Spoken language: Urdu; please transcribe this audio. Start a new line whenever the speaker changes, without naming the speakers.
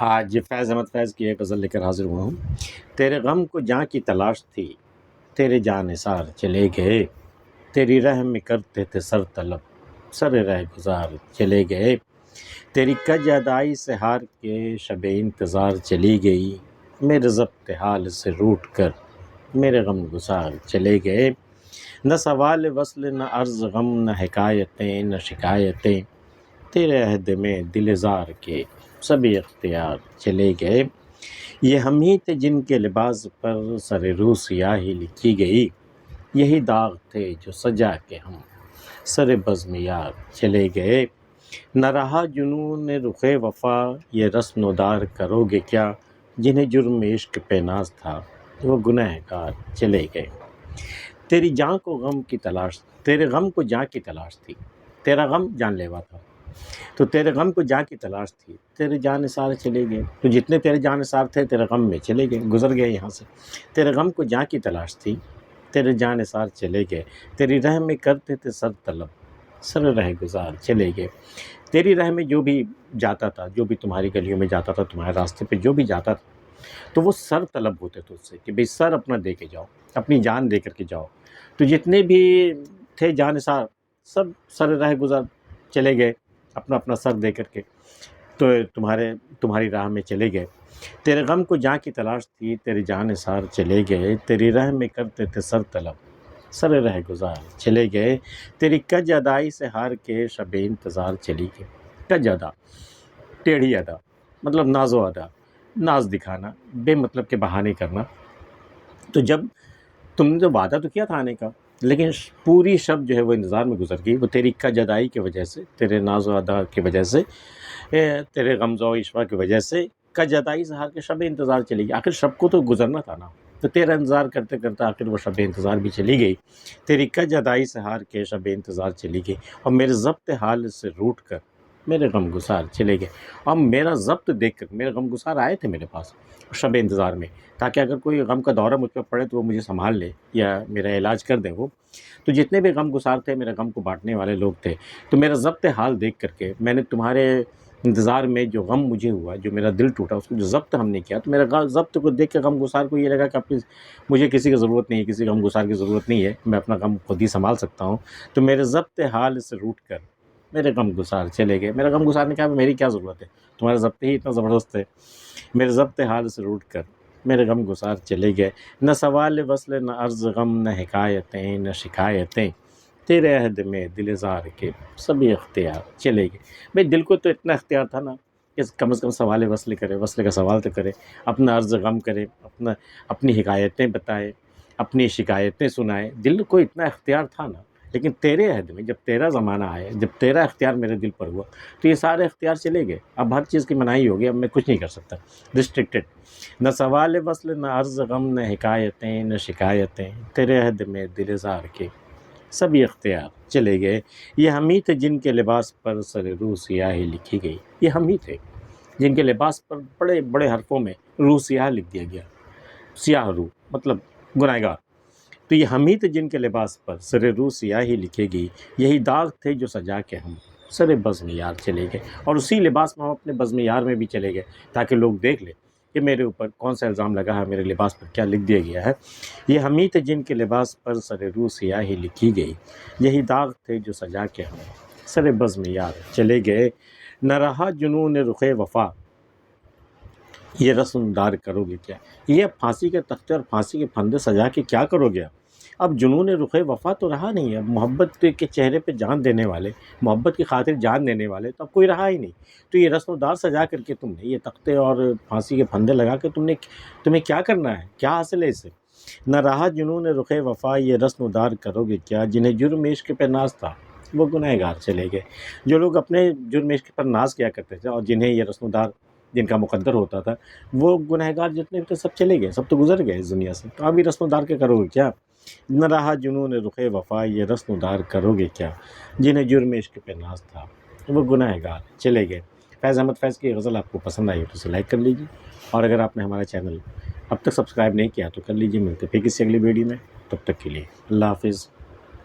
آج فیض احمد فیض کی ایک غزل لے کر حاضر ہوا ہوں۔ تیرے غم کو جہاں کی تلاش تھی، تیرے جاں نثار چلے گئے، تیری رحم میں کرتے تھے سر طلب، سر رہ گزار چلے گئے، تیری کج ادائی سے ہار کے شب انتظار چلی گئی، میرے ضبط حال سے روٹ کر میرے غم گسار چلے گئے، نہ سوال وصل نہ عرض غم نہ حکایتیں نہ شکایتیں، تیرے عہد میں دل زار کے سبھی اختیار چلے گئے، یہ ہم ہی تھے جن کے لباس پر سر روح سیاہی لکھی گئی، یہی داغ تھے جو سجا کے ہم سر بزم یار چلے گئے، نہ رہا جنون رخ وفا یہ رسم و دار کرو گے کیا، جنہیں جرم عشق پہ ناز تھا وہ گنہ گار چلے گئے، تیری جاں کو غم کی تلاش، تیرے غم کو جاں کی تلاش تھی، تیرا غم جان لیوا تھا تو تیرے غم کو جاں کی تلاش تھی، تیرے جاں نثار چلے گئے، تو جتنے تیرے جاں نثار تھے تیرے غم میں چلے گئے، گزر گئے یہاں سے، تیرے غم کو جاں کی تلاش تھی، تیرے جاں نثار چلے گئے، تیری رحم میں کرتے تھے سر طلب، سر رہ گزار چلے گئے، تیری رحم میں جو بھی جاتا تھا، جو بھی تمہاری گلیوں میں جاتا تھا، تمہارے راستے پہ جو بھی جاتا تھا تو وہ سر طلب ہوتے تھے اس سے کہ بھئی سر اپنا دے کے جاؤ، اپنی جان دے کر کے جاؤ، تو جتنے بھی تھے جاں نثار سب سر رہ گزار چلے گئے اپنا اپنا سر دے کر کے، تو تمہاری راہ میں چلے گئے، تیرے غم کو جاں کی تلاش تھی، تیرے جاں نثار چلے گئے، تیری رحم میں کرتے تھے سر طلب، سر رہ گزار چلے گئے، تیری کج ادائی سے ہار کے شب انتظار چلی گئی، کج ادا ٹیڑھی ادا مطلب ناز و ادا، ناز دکھانا، بے مطلب کے بہانے کرنا، تو جب تم نے وعدہ تو کیا تھا آنے کا لیکن پوری شب جو ہے وہ انتظار میں گزر گئی، وہ تیری کج ادائی کی وجہ سے، تیرے ناز و ادا کی وجہ سے، تیرے غمزہ و اشوا کی وجہ سے کج ادائی سے ہار کے شب انتظار چلی گئی، آخر شب کو تو گزرنا تھا نا، تو تیرا انتظار کرتے کرتے آخر وہ شب انتظار بھی چلی گئی، تیری کج ادائی سے ہار کے شب انتظار چلی گئی، اور میرے ضبط حال سے روٹ کر میرے غم گسار چلے گئے، اور میرا ضبط دیکھ کر میرے غم گسار آئے تھے میرے پاس شب انتظار میں، تاکہ اگر کوئی غم کا دورہ مجھ پر پڑے تو وہ مجھے سنبھال لے یا میرا علاج کر دیں وہ، تو جتنے بھی غم گسار تھے میرے غم کو بانٹنے والے لوگ تھے، تو میرا ضبط حال دیکھ کر کے میں نے تمہارے انتظار میں جو غم مجھے ہوا، جو میرا دل ٹوٹا، اس کو جو ضبط ہم نے کیا، تو میرا ضبط کو دیکھ کے غم گسار کو یہ لگا کہ مجھے کسی کی ضرورت نہیں ہے، کسی غم گسار کی ضرورت نہیں ہے، میں اپنا غم خود ہی سنبھال سکتا ہوں، تو میرے ضبط حال سے روٹ کر میرے غم گسار چلے گئے، میرا غم گسار نے کہا میری کیا ضرورت ہے، تمہارا ضبط ہی اتنا زبردست ہے، میرے ضبط حال سے روٹ کر میرے غم گسار چلے گئے، نہ سوال وصل نہ عرض غم نہ حکایتیں نہ شکایتیں، تیرے عہد میں دل زار کے سبھی اختیار چلے گئے، بھئی دل کو تو اتنا اختیار تھا نا کہ کم از کم سوال وصل کرے، وصل کا سوال تو کرے، اپنا عرض غم کرے، اپنی حکایتیں بتائے، اپنی شکایتیں سنائے، دل کو اتنا اختیار تھا نا، لیکن تیرے عہد میں جب تیرا زمانہ آیا، جب تیرا اختیار میرے دل پر ہوا تو یہ سارے اختیار چلے گئے، اب ہر چیز کی منائی ہوگی، اب میں کچھ نہیں کر سکتا، ریسٹرکٹڈ، نہ سوال وصل نہ عرض غم نہ حکایتیں نہ شکایتیں، تیرے عہد میں دل زار کے سبھی اختیار چلے گئے، یہ ہم ہی تھے جن کے لباس پر سر روح سیاہی لکھی گئی، یہ ہم ہی تھے جن کے لباس پر بڑے بڑے حرفوں میں روح سیاہ لکھ دیا گیا، سیاہ روح مطلب گنہگار، تو یہ ہم ہی تھے جن کے لباس پر سر روح سیاہی لکھے گئی، یہی داغ تھے جو سجا کے ہم سر بزم یار چلے گئے، اور اسی لباس میں ہم اپنے بزم یار میں بھی چلے گئے تاکہ لوگ دیکھ لیں کہ میرے اوپر کون سا الزام لگا ہے، میرے لباس پر کیا لکھ دیا گیا ہے، یہ ہم ہی تھے جن کے لباس پر سر روح سیاہی لکھی گئی، یہی داغ تھے جو سجا کے ہم سر بزم یار چلے گئے، نہ رہا جنون رخ وفا یہ رسم دار کرو گے کیا، یہ اب پھانسی کے تختے اور پھانسی کے پھندے سجا کے کیا کرو گے، اب جنون رخ وفا تو رہا نہیں ہے، اب محبت کے چہرے پہ جان دینے والے، محبت کی خاطر جان دینے والے تو اب کوئی رہا ہی نہیں، تو یہ رسم دار سجا کر کے تم نے یہ تختے اور پھانسی کے پھندے لگا کے تمہیں کیا کرنا ہے، کیا حاصل ہے اس سے، نہ رہا جنون رخ وفا یہ رسم دار کرو گے کیا، جنہیں جرم عشق پہ ناز تھا وہ گنہ گار چلے گئے، جو لوگ اپنے جرم عشق پر ناز کیا کرتے تھے اور جنہیں یہ رسم دار جن کا مقدر ہوتا تھا وہ گنہ گار جتنے بھی تھے سب چلے گئے، سب تو گزر گئے اس دنیا سے، تو اب یہ رسم دار کے کرو گے کیا، نہ رہا جنون رخ وفا یہ رسم دار کرو گے کیا، جنہیں جرم عشق پہ ناز تھا وہ گنہ گار چلے گئے۔ فیض احمد فیض کی غزل آپ کو پسند آئی تو اسے لائک کر لیجیے، اور اگر آپ نے ہمارا چینل اب تک سبسکرائب نہیں کیا تو کر لیجیے، ملتے پھر کسی اگلی ویڈیو میں، تب تک کے لیے اللہ حافظ۔